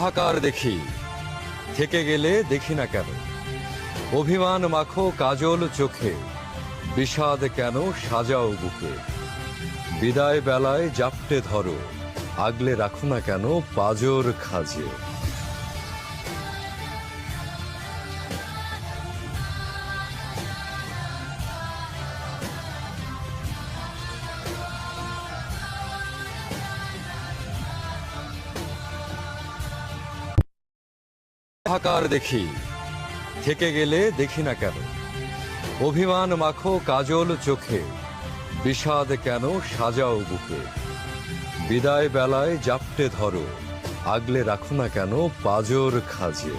হাহাকার দেখি, থেকে গেলে দেখি না কেন? অভিমান মাখো কাজল চোখে, বিষাদ কেন সাজাও বুকে? বিদায় বেলায় জাপটে ধরো, আগলে রাখো না কেন পাজর খাজে? হাহাকার দেখি, থেকে গেলে দেখি না কেন? অভিমান মাখো কাজল চোখে, বিষাদ কেন সাজাও বুকে? বিদায় বেলায় জাপটে ধরো, আগলে রাখো না কেন পাজর খাজে?